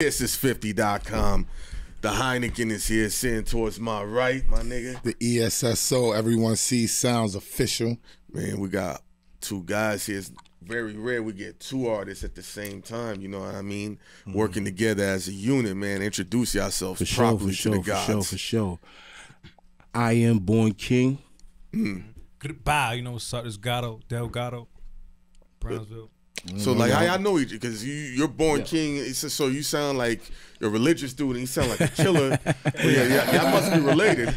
ThisIs50.com. The Heineken is here sitting towards my right, my nigga. The ESSO, everyone sees sounds official. Man, we got two guys here. It's very rare we get two artists at the same time, you know what I mean? Working together as a unit, man. Introduce yourselves properly to the gods. For sure. I am Born King. Goodbye, you know what's up? It's Gato, Delagado, Brownsville. So like I know you because you're Born King. So you sound like a religious dude, and you sound like a killer. Y'all must be related.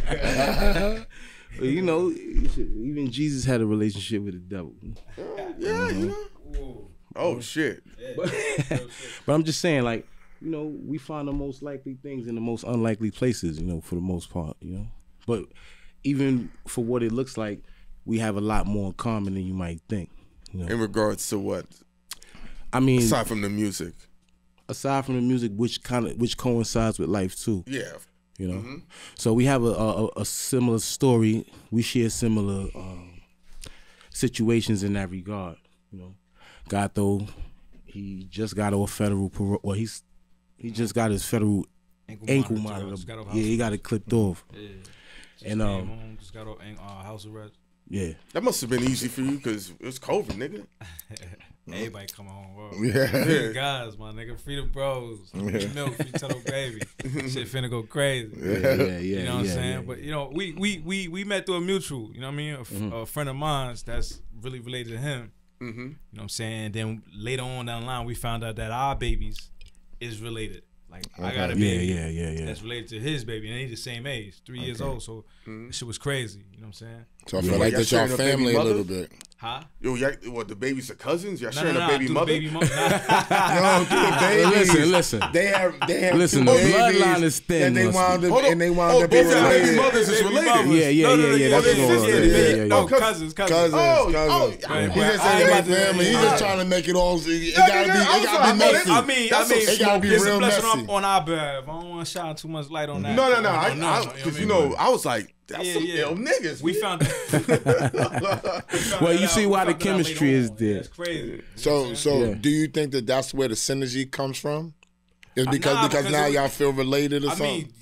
Well, you know, even Jesus had a relationship with the devil. Yeah, you know. Oh shit. But I'm just saying, like, you know, we find the most likely things in the most unlikely places, you know, for the most part, you know. But even for what it looks like, we have a lot more in common than you might think. You know? In regards to what? I mean, aside from the music. Aside from the music, which coincides with life too. Yeah. You know. So we have a similar story. We share similar situations in that regard. You know, Gato, he just got off federal parole. Well, he just got his federal ankle monitor. Yeah, he got it clipped off. Yeah. And just got off house arrest. Yeah. That must have been easy for you because it was COVID, nigga. Everybody come home, bro. Yeah. Free the guys, my nigga. Free the bros. Free milk, free Tuttle baby. Shit finna go crazy. Yeah. You know what I'm saying? But you know, we met through a mutual, you know what I mean? A friend of mine that's really related to him. You know what I'm saying? And then later on down the line we found out that our babies is related. Like I got a baby that's related to his baby, and they the same age, 3 years old. So this shit was crazy. You know what I'm saying? So I feel like that's y'all family a little bit. Huh? Yo, what, the babies are cousins? Y'all sharing no, a baby mother? Baby No, dude, the babies. Listen. They have Listen, two the babies, bloodline is thin. And they wound up, both being baby mothers is related. Yeah. That's going No, cousins. Oh, He just said they family. He's just trying to make it all. It gotta be messy. I mean, it gotta be real messy. On our behalf. I don't want to shine too much light on that. No. Because you know, I was like, that's some ill niggas. We found that. Well, you see why the chemistry is there. That's crazy. So do you think that that's where the synergy comes from? Is because now y'all feel related or something? I mean,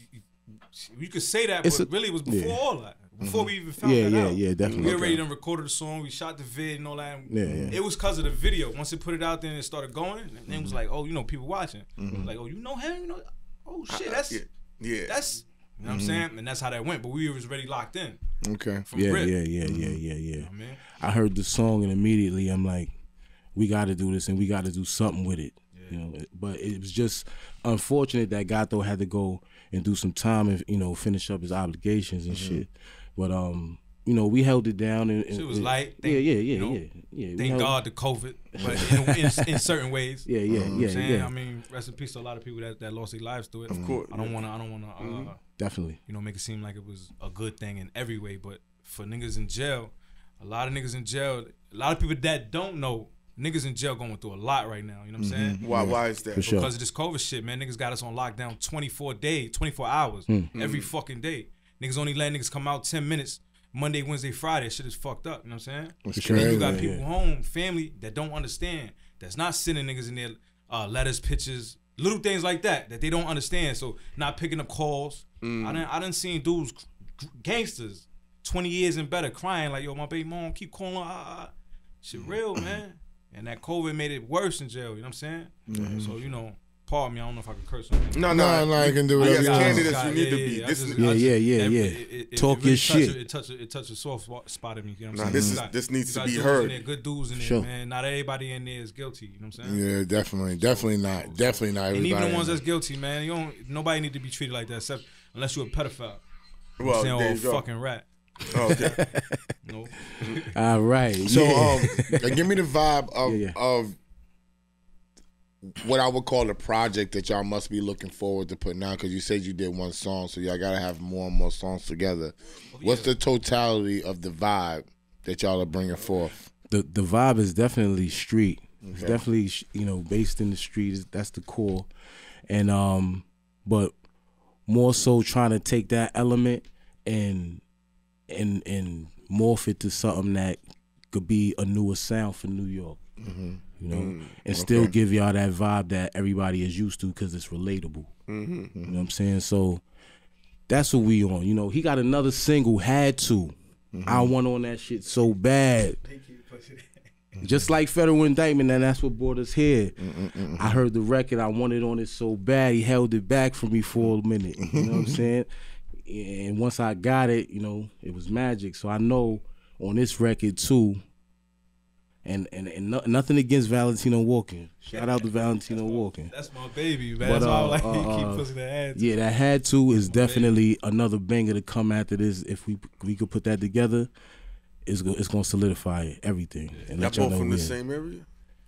you could say that, but really it was before all that. Before we even found that out. Yeah, definitely. We already done recorded the song. We shot the vid and all that. It was because of the video. Once it put it out there and it started going, and then it was like, oh, you know, people watching. Like, oh, you know him? You know? Oh, shit, that's... That's... You know what I'm saying? And that's how that went. But we was already locked in. Okay. Yeah. You know what I mean? I heard the song and immediately I'm like, we got to do this and we got to do something with it. You know, but it was just unfortunate that Gato had to go and do some time and, you know, finish up his obligations and shit. But you know, we held it down and it was light. Thank God to COVID, but in certain ways. Yeah. I mean, rest in peace to a lot of people that lost their lives through it. Of course. I don't wanna definitely, you know, make it seem like it was a good thing in every way. But for niggas in jail, a lot of niggas in jail, a lot of people that don't know, niggas in jail going through a lot right now. You know what I'm saying? Why is that? Because of this COVID shit, man. Niggas got us on lockdown 24 hours, every fucking day. Niggas only let niggas come out 10 minutes. Monday, Wednesday, Friday, shit is fucked up. You know what I'm saying? And then you got people home, family that don't understand. That's not sending niggas in their letters, pictures, little things like that they don't understand. So not picking up calls. I done seen dudes, gangsters, 20 years and better, crying like, yo, my baby mom keep calling. Shit real, man. And that COVID made it worse in jail. You know what I'm saying? So you know. Pardon me, I don't know if I can curse on it. No, you can do it. As candidates, you need to be. Talk your shit. It touched a soft spot in me. You know what I'm saying? This needs to be heard. Good dudes in there, man. Not everybody in there is guilty. You know what I'm saying? Yeah, definitely not. And even the ones that's guilty, man, nobody need to be treated like that, except unless you're a pedophile. Well, there you go. Fucking rat. Oh, okay. No. All right. So, give me the vibe of what I would call the project that y'all must be looking forward to putting out, because you said you did one song, so y'all gotta have more and more songs together. What's the totality of the vibe that y'all are bringing forth? The vibe is definitely street. It's definitely, you know, based in the streets. That's the core, and but more so trying to take that element and morph it to something that could be a newer sound for New York. You you know, and still give y'all that vibe that everybody is used to because it's relatable. You know what I'm saying? So that's what we on. You know, he got another single, Had To. I want on that shit so bad. Just like federal indictment, and that's what brought us here. I heard the record, I wanted on it so bad, he held it back from me for a minute. You know what I'm saying? And once I got it, you know, it was magic. So I know on this record too, and nothing against Valentino Walking. Shout out to Valentino Walking. That's my baby, man. That's why I like keep pushing that Had To. Yeah, that Had To is definitely another banger to come after this. If we could put that together, it's gonna solidify everything. And y'all both from the same area?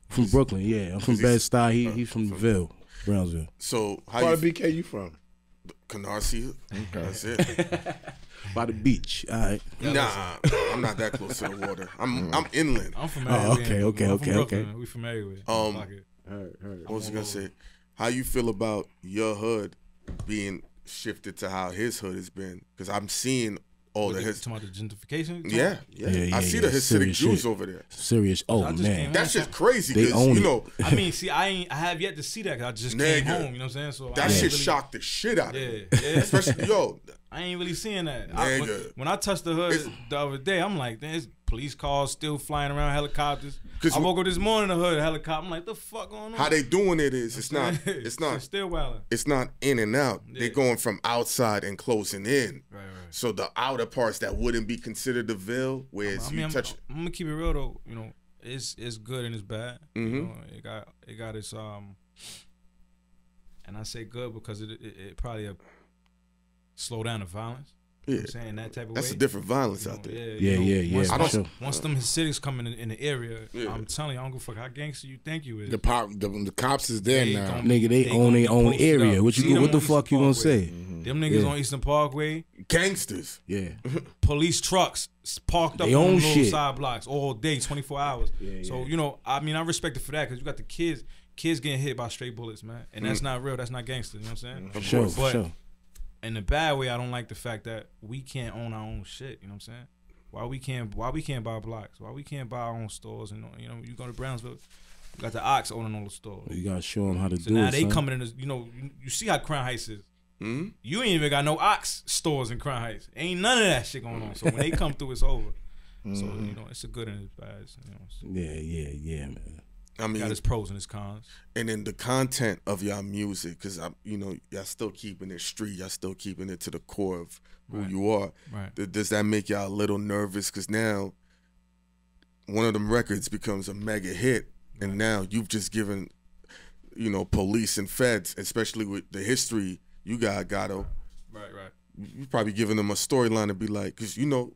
From Brooklyn, yeah. I'm from Bed-Stuy. He's from Ville, Brownsville. So how part of BK you from? Canarsie. Okay. That's it. By the beach. All right. Nah, I'm not that close to the water. I'm inland. I'm from okay. We from everywhere. Heard. I was gonna say, how you feel about your hood being shifted to how his hood has been? Because I'm seeing all the talking about the gentrification. Yeah. I see the Hasidic Jews shit. over there. Serious. Oh man, that's just crazy. Because you know, I mean, see, I have yet to see that. Cause I just came home. You know what I'm saying? So that shit shocked the shit out of me. Yeah. Especially I ain't really seeing that. When I touched the hood the other day, I'm like, there's police cars still flying around, helicopters. I woke up this morning, the hood helicopter. I'm like, the fuck going on? How they doing it is it's not still wilding. It's not in and out. Yeah. They're going from outside and closing in. Right. So the outer parts that wouldn't be considered the Ville, whereas I'm gonna keep it real though. You know, it's good and it's bad. You know, it got its and I say good because it probably slow down the violence. You know what I'm saying? That type of That's way. a different violence out there. Yeah. Once them Hasidics coming in the area, I'm telling you, I don't give a fuck how gangster you think you is. The cops is there now. Nigga, they own their own area. What the fuck you gonna say? Them niggas on Eastern Parkway. Gangsters. Yeah. Police trucks parked up on little side blocks all day, 24 hours. So, you know, I mean, I respect it for that because you got the kids getting hit by straight bullets, man. And that's not real. That's not gangster. You know what I'm saying? For sure. In the bad way, I don't like the fact that we can't own our own shit. You know what I'm saying? Why we can't buy blocks? Why we can't buy our own stores? And you know, you go to Brownsville, you got the Ox owning all the stores. You gotta show them how to do it. Now they coming in. You know, you see how Crown Heights is. You ain't even got no Ox stores in Crown Heights. Ain't none of that shit going on. So when they come through, it's over. So you know, it's a good and it's bad. You know, yeah, man. I mean, got its pros and its cons. And then the content of y'all music, because you know, y'all still keeping it street, y'all still keeping it to the core of who you are. Right. Does that make y'all a little nervous? Because now one of them records becomes a mega hit, and now you've just given, you know, police and feds, especially with the history you got, Gato. Right. You probably giving them a storyline to be like, because you know,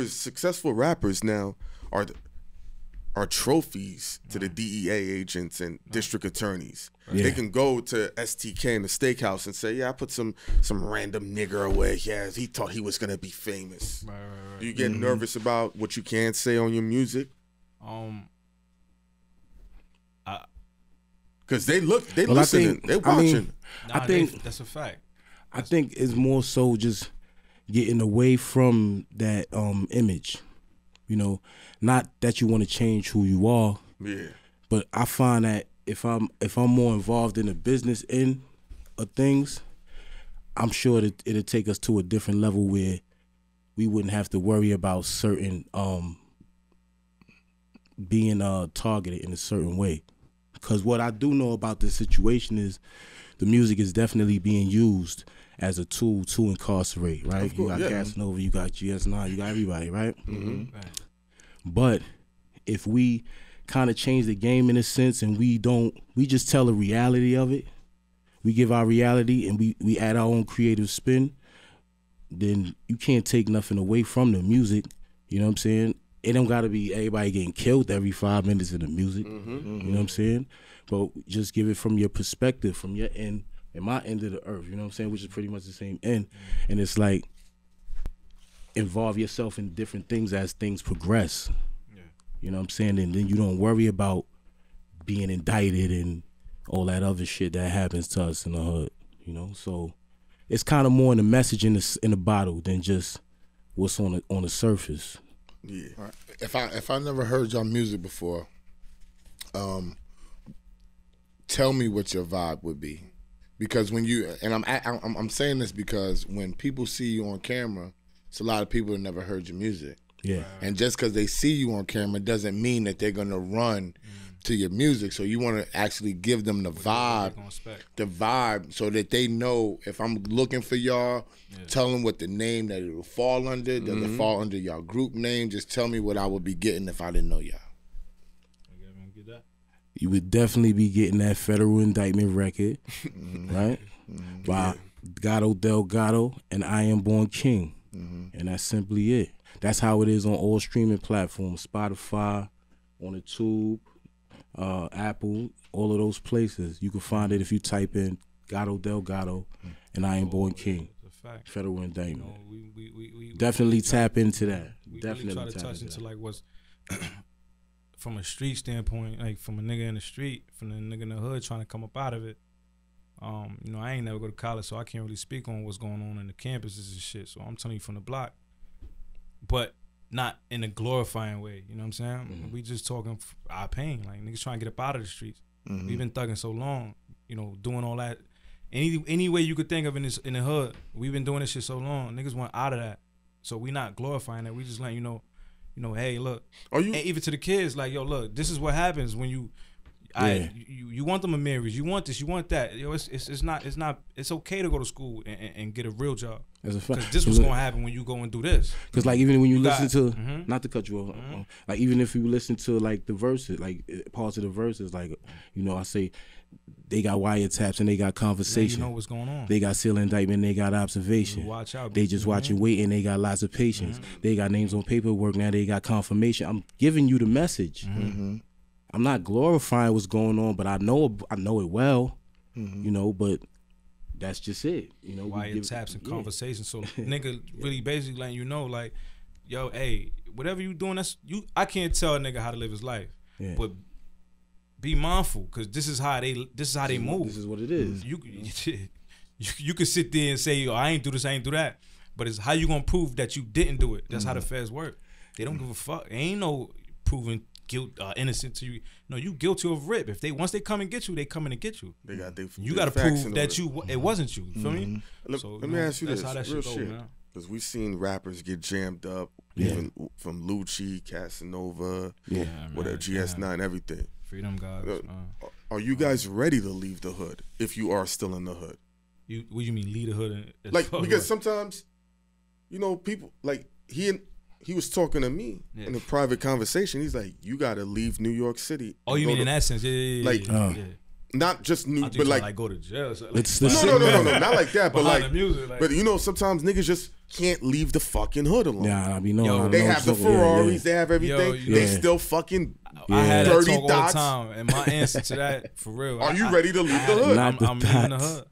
successful rappers now are trophies to the DEA agents and district attorneys. Yeah. They can go to STK in the steakhouse and say, yeah, I put some random nigger away. Yeah, he thought he was gonna be famous. Right. Do you get nervous about what you can't say on your music? Because they listening, they watching. I think that's a fact. I think it's more so just getting away from that image. You know, not that you want to change who you are. Yeah. But I find that if I'm more involved in the business end of things, I'm sure that it'll take us to a different level where we wouldn't have to worry about certain being targeted in a certain way. Because what I do know about this situation is the music is definitely being used as a tool to incarcerate, right? You got Casanova, you got GS9, you got everybody, right? Right. But if we kind of change the game in a sense and we just tell the reality of it, we give our reality and we add our own creative spin, then you can't take nothing away from the music. You know what I'm saying? It don't got to be everybody getting killed every 5 minutes in the music. You know what I'm saying? But just give it from your perspective, from your end and my end of the earth, you know what I'm saying, which is pretty much the same end. And it's like, involve yourself in different things as things progress. Yeah. You know what I'm saying? And then you don't worry about being indicted and all that other shit that happens to us in the hood, you know? So it's kind of more in the message in the bottle than just what's on the surface. Yeah. If I never heard y'all music before, tell me what your vibe would be, because when you and I'm saying this because when people see you on camera, it's a lot of people that never heard your music. Yeah. And just because they see you on camera doesn't mean that they're gonna run to your music. So you want to actually give them the vibe, so that they know if I'm looking for y'all, tell them what the name that it will fall under. Does it fall under y'all group name? Just tell me what I would be getting if I didn't know y'all. You would definitely be getting that federal indictment record, right? By Gato, Delagado, and I Am Born King. And that's simply it. That's how it is on all streaming platforms, Spotify, on the Tube, Apple, all of those places. You can find it if you type in Gato, Delagado, and I Am Born King. Federal indictment. We definitely tap into that. We Definitely really try to touch into like what's from a street standpoint, like from a nigga in the street, from the nigga in the hood trying to come up out of it. You know, I ain't never go to college, so I can't really speak on what's going on in the campuses and shit. So I'm telling you from the block, but not in a glorifying way. You know what I'm saying? We just talking our pain, like niggas trying to get up out of the streets. We've been thugging so long, you know, doing all that. Any way you could think of in the hood, we've been doing this shit so long. Niggas want out of that, so we not glorifying that. We just letting you know, hey, look. And even to the kids, like, yo, look, this is what happens when you want them Amiris, you want this, you want that. Yo, it's okay to go to school and get a real job. Because this was gonna happen when you go and do this. Because like even when you listen to, not to cut you off, like even if you listen to like the verses, like parts of the verses, like, you know, I say they got wiretaps and they got conversation. You know what's going on. They got seal indictment, they got observation. Watch out. They just watching, waiting, they got lots of patience. They got names on paperwork, now they got confirmation. I'm giving you the message. I'm not glorifying what's going on, but I know it well, you know, but that's just it. You know, wiretaps and conversations. So nigga really basically letting you know, like, yo, hey, whatever you doing, I can't tell a nigga how to live his life. But be mindful, because this is how they move. This is what it is. You could sit there and say, yo, I ain't do this, I ain't do that. But it's how you gonna prove that you didn't do it. That's how the feds work. They don't give a fuck. Ain't no proving innocent to you. No, you guilty of rip. Once they come and get you, they come in and get you. You got to prove that it wasn't you. Feel me? Let me ask you this, real shit. Because we've seen rappers get jammed up, even from Lucci, Casanova, whatever, GS9, everything. Freedom Gods. Are you guys ready to leave the hood if you are still in the hood? What do you mean leave the hood? Like, because sometimes, you know, people, like, he was talking to me in a private conversation. He's like, you got to leave New York City. Oh, you mean in that sense? Yeah. Not just but like go to jail. So like, it's the no, not like that. But like, music, but you know, sometimes niggas just can't leave the fucking hood alone. Yeah, I mean, no, they have the Ferraris, they have everything. They still fucking. I had that dirty talk all dots. the time, and my answer to that, for real. Are you ready to leave the hood? I'm leaving the hood.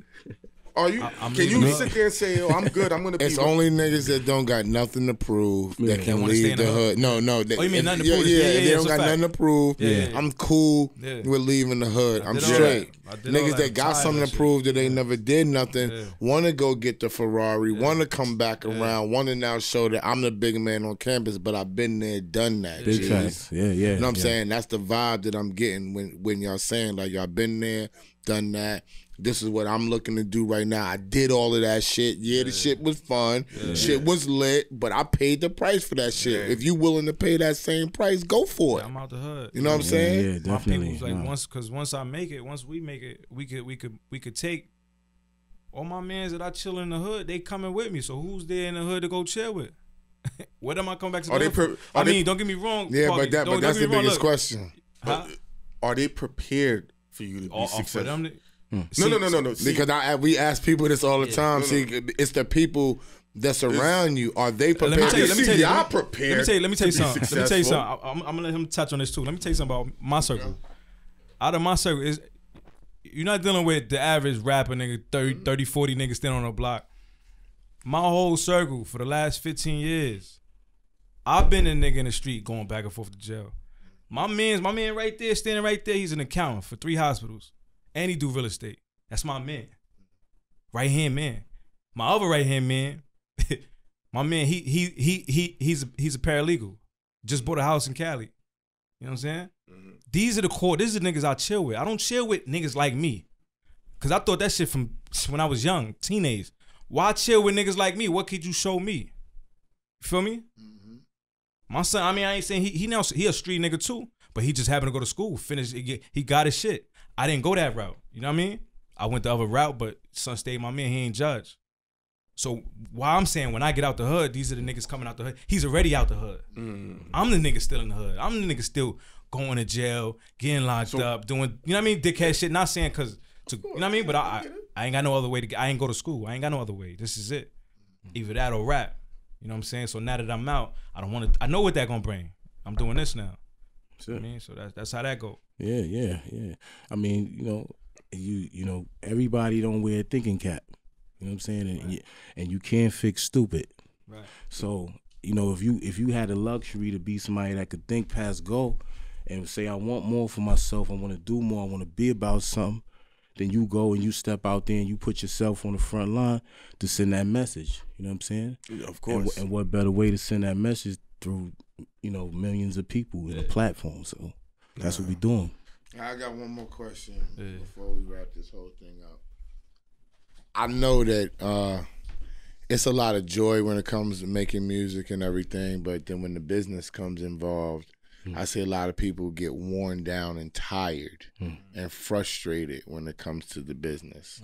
Are you? Can you sit there and say, "Yo, I'm good. I'm gonna be"? It's only niggas that don't got nothing to prove that can leave the hood. No. You mean nothing to prove? They don't got nothing to prove. I'm cool with leaving the hood. I'm straight. Niggas that got something to prove that they never did nothing want to go get the Ferrari, want to come back around, want to now show that I'm the big man on campus, but I've been there, done that. Big facts. Yeah. You know what I'm saying? That's the vibe that I'm getting when y'all saying, like, y'all been there, done that. This is what I'm looking to do right now. I did all of that shit. The shit was fun. Shit was lit, but I paid the price for that shit. If you willing to pay that same price, go for it. I'm out the hood. You know what I'm saying? Yeah, definitely. My people's like, once I make it, once we make it, we could take all my mans that I chill in the hood. They coming with me. So who's there in the hood to go chill with? Where am I coming back to? Don't get me wrong. Yeah, but that's the biggest question. Are they prepared for you to be successful? No. See, because we ask people this all the time. See, it's the people that's around you. Are they prepared? Let me tell you, y'all prepared. Let me tell you something. I'm gonna let him touch on this too. Let me tell you something about my circle. Out of my circle, you're not dealing with the average rapper nigga, 30, 40 niggas standing on a block. My whole circle for the last 15 years, I've been a nigga in the street going back and forth to jail. My man right there, standing right there, he's an accountant for 3 hospitals. And he do real estate. That's my man. Right hand man. My other right hand man, my man, he's a paralegal. Just bought a house in Cali. You know what I'm saying? Mm-hmm. These are the core. These are the niggas I chill with. I don't chill with niggas like me. Cause I thought that shit from when I was young, teenage. Why chill with niggas like me? What could you show me? You feel me? Mm-hmm. My son, I mean, I ain't saying he a street nigga too, but he just happened to go to school, finish, he got his shit. I didn't go that route. You know what I mean? I went the other route, but son stayed my man. He ain't judged. So why I'm saying when I get out the hood, these are the niggas coming out the hood. He's already out the hood. Mm. I'm the nigga still in the hood. I'm the nigga still going to jail, getting locked up, doing, you know what I mean? Dickhead shit. Not saying cause you know what I mean? But I ain't got no other way I ain't go to school. I ain't got no other way. This is it. Either that or rap. You know what I'm saying? So now that I'm out, I know what that gonna bring. I'm doing this now. You know what I mean? So that's how that go. Yeah. I mean, you know, everybody don't wear a thinking cap. You know what I'm saying? And you can't fix stupid. Right. So, you know, if you had the luxury to be somebody that could think past go and say, I want more for myself, I want to do more, I want to be about something, then you go and you step out there and you put yourself on the front line to send that message. You know what I'm saying? Yeah, of course. And what better way to send that message through, you know, millions of people in a platform. So that's what we doing. I got one more question before we wrap this whole thing up. I know that it's a lot of joy when it comes to making music and everything, but then when the business comes involved, I see a lot of people get worn down and tired and frustrated when it comes to the business.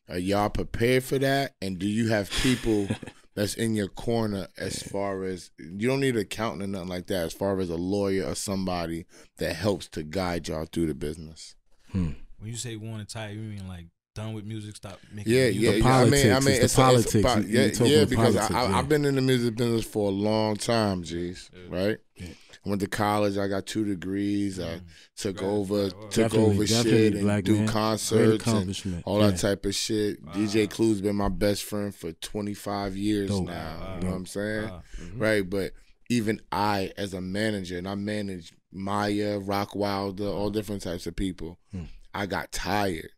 Are y'all prepared for that? And do you have people that's in your corner as far as, you don't need an accountant or nothing like that, as far as a lawyer or somebody that helps to guide y'all through the business? When you say worn and tired, you mean like done with music, stop making music? Yeah. I mean, it's politics. Because I've been in the music business for a long time, G's, right? Yeah. I went to college. I got 2 degrees. I took over shit and do concerts and all that type of shit. Wow. DJ Clue's been my best friend for 25 years now. Wow. You know what I'm saying? Right, but even I, as a manager, and I managed Maya, Rock Wilder, all different types of people. I got tired,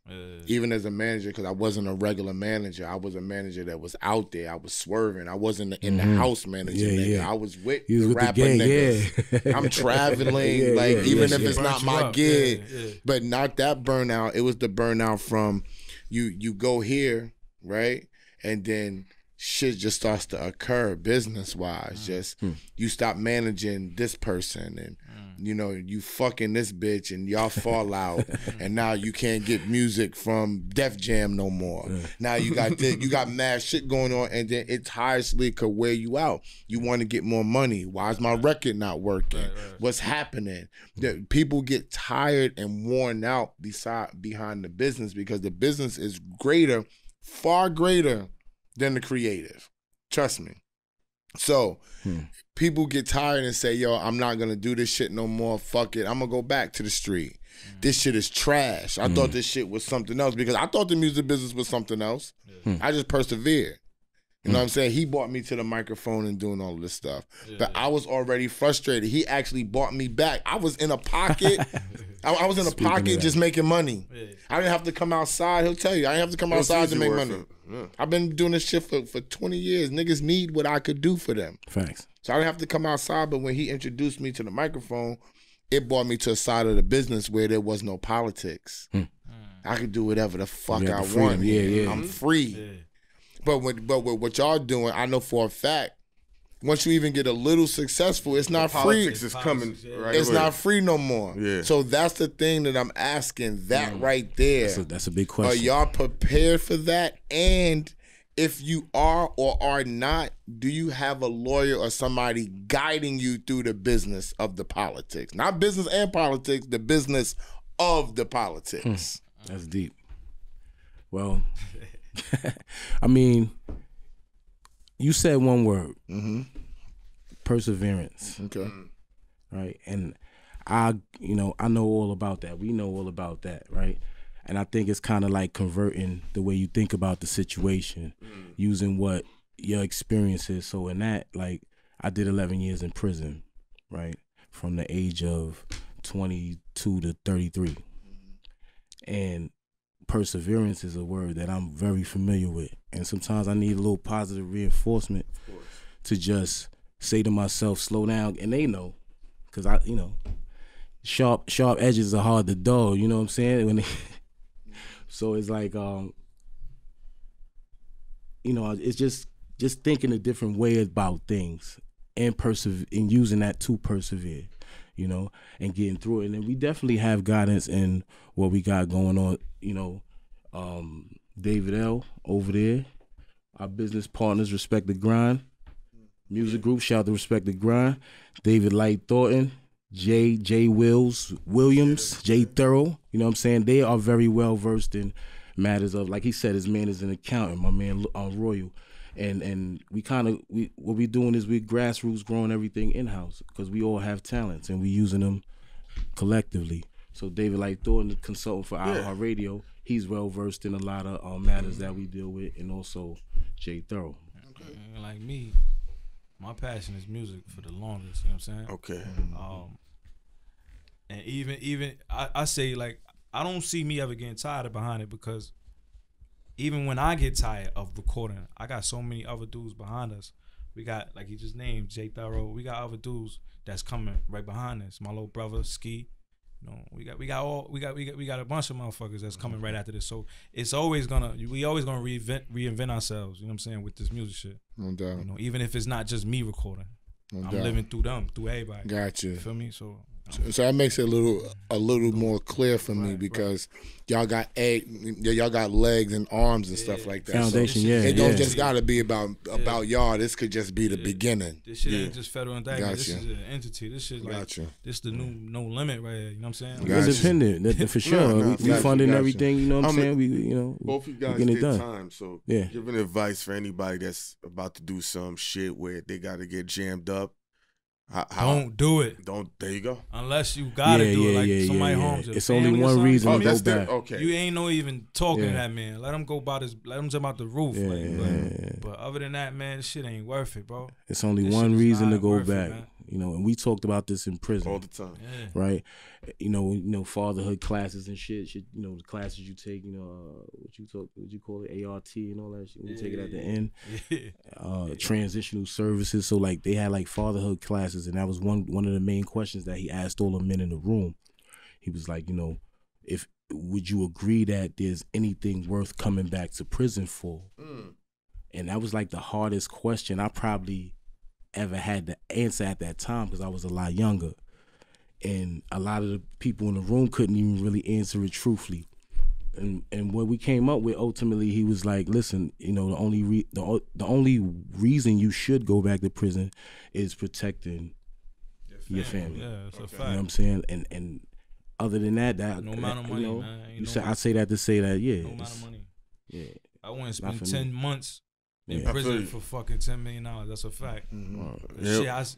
even as a manager, because I wasn't a regular manager. I was a manager that was out there. I was swerving. I wasn't in the house manager. I was with the rapper niggas. Yeah. I'm traveling, even if it's not my gig, but not that burnout. It was the burnout from you go here, right, and then shit just starts to occur business-wise. You stop managing this person and you know, you fucking this bitch and y'all fall out and now you can't get music from Def Jam no more. Now you got mad shit going on and then it tirelessly could wear you out. You want to get more money. Why is my record not working? What's happening? People get tired and worn out behind the business because the business is greater, far greater than the creative. Trust me. So people get tired and say, yo, I'm not gonna do this shit no more. Fuck it. I'm gonna go back to the street. This shit is trash. I thought this shit was something else because I thought the music business was something else. I just persevered. You know what I'm saying? He brought me to the microphone and doing all of this stuff. But I was already frustrated. He actually brought me back. I was in a pocket. I was in a pocket just making money. I didn't have to come outside. He'll tell you. I didn't have to come outside to make money. I've been doing this shit for 20 years. Niggas need what I could do for them. Facts. So I didn't have to come outside, but when he introduced me to the microphone, it brought me to a side of the business where there was no politics. I could do whatever the fuck I want. I'm free. But with what y'all doing, I know for a fact, once you even get a little successful, it's not free. Politics is coming right It's away. not free no more. Yeah. So that's the thing that I'm asking. That right there. That's a big question. Are y'all prepared for that? And if you are or are not, do you have a lawyer or somebody guiding you through the business of the politics? Not business and politics, the business of the politics. That's deep. Well, I mean, you said one word. Perseverance. Okay. Right. And I know all about that. We know all about that, right? And I think it's kind of like converting the way you think about the situation, using what your experience is. So in that, like, I did 11 years in prison, right? From the age of 22 to 33. And perseverance is a word that I'm very familiar with. And sometimes I need a little positive reinforcement to just say to myself, slow down. And they know, because sharp edges are hard to dull. You know what I'm saying? So it's like, you know, it's just thinking a different way about things and using that to persevere, you know, and getting through it. And then we definitely have guidance in what we got going on, you know. David L over there, our business partners, Respect the Grind. Music group, shout out to Respect the Grind. David Light Thornton, J Williams, Jay Thorough. You know what I'm saying? They are very well versed in matters of, like he said, his man is an accountant, my man Royal. And we what we're doing is we're grassroots growing everything in-house because we all have talents and we're using them collectively. So David Light Thornton, the consultant for our radio, he's well versed in a lot of matters that we deal with, and also Jay Thorough. Okay. Like me, my passion is music for the longest, you know what I'm saying? Okay. And even I say, like, I don't see me ever getting tired behind it, because even when I get tired of recording, I got so many other dudes behind us. We got, like he just named, Jay Thorough. We got other dudes that's coming right behind us. My little brother, Ski. You know, we got a bunch of motherfuckers that's coming right after this. So we always gonna reinvent ourselves. You know what I'm saying, with this music shit. No doubt. You know, even if it's not just me recording, I'm living through them, through everybody. Gotcha. You feel me? So that makes it a little more clear for me, because y'all got legs and arms and stuff like that. Foundation, so it don't just gotta be about y'all. This could just be the beginning. This shit ain't just federal indictment. This is an entity. This shit this the new No Limit right here. You know what I'm saying? Independent, for sure. We funding everything. You know what I'm saying? We both you guys getting it did done. time. So giving advice for anybody that's about to do some shit where they got to get jammed up. Don't do it. There you go. Unless you gotta do it, like somebody home. It's only one reason to go back. Okay. You ain't no even talking to that man. Let him go about his. Let him jump out the roof. But other than that, man, this shit ain't worth it, bro. It's only one reason to go back. You know, and we talked about this in prison all the time, right? You know, fatherhood classes and shit. You know, the classes you take. You know, what you call it, ART and all that shit. You take it at the end. Transitional services. So like they had like fatherhood classes, and that was one of the main questions that he asked all the men in the room. He was like, you know, would you agree that there's anything worth coming back to prison for? And that was like the hardest question I probably ever had to answer at that time, because I was a lot younger, and a lot of the people in the room couldn't even really answer it truthfully. And what we came up with, ultimately, he was like, listen, you know, the only reason you should go back to prison is protecting your family. Yeah, that's a fact. You know what I'm saying? And other than that no amount of money, man. I say that to say that, no amount of money. Yeah. I wouldn't spend 10 months in prison for fucking $10 million. That's a fact.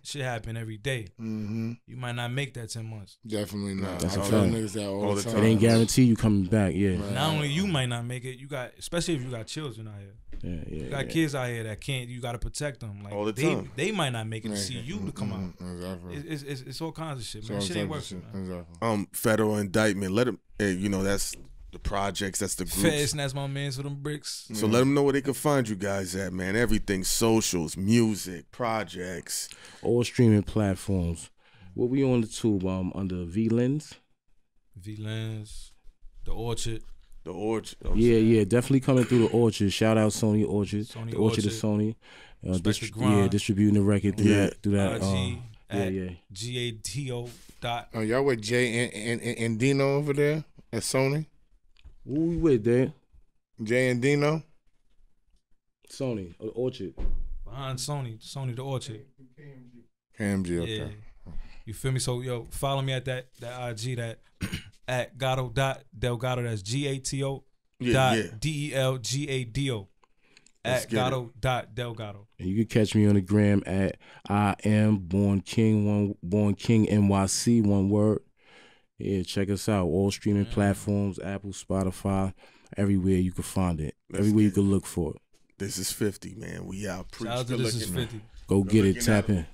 Shit happen every day. You might not make that 10 months. Definitely not. That's a fact. Niggas that all the time. It ain't guaranteed you coming back. Not only you might not make it, especially if you got children out here. You got kids out here that can't. You got to protect them. Like all the time. They might not make it to see you to come out. Exactly. It's all kinds of shit, man. Shit ain't working. Exactly. Federal indictment. Let them. You know, that's the projects, that's the groups. Feds, and that's my man for them bricks. So let them know where they can find you guys at, man. Everything, socials, music, projects. All streaming platforms. What we on the tube under V-Lens? V-Lens, The Orchard. The Orchard. Yeah, definitely coming through The Orchard. Shout out Sony Orchard. The Orchard is Sony. Distributing the record through that. Gato. Oh, y'all with Jay and Dino over there at Sony? Who we with, Dad? Jay and Dino? Sony, Orchard. Behind Sony, The Orchard. KMG, okay. Yeah. You feel me? So, yo, follow me at that IG, that at Gato.Delgado. That's Gato Delgado. At Gato.Delgado. And you can catch me on the gram at I am Born King NYC, one word. Yeah, check us out. All streaming platforms, Apple, Spotify, everywhere you can find it. Everywhere you can look for it. This is 50, man. We out. Shout out to This Is 50. Go get it. Tap in.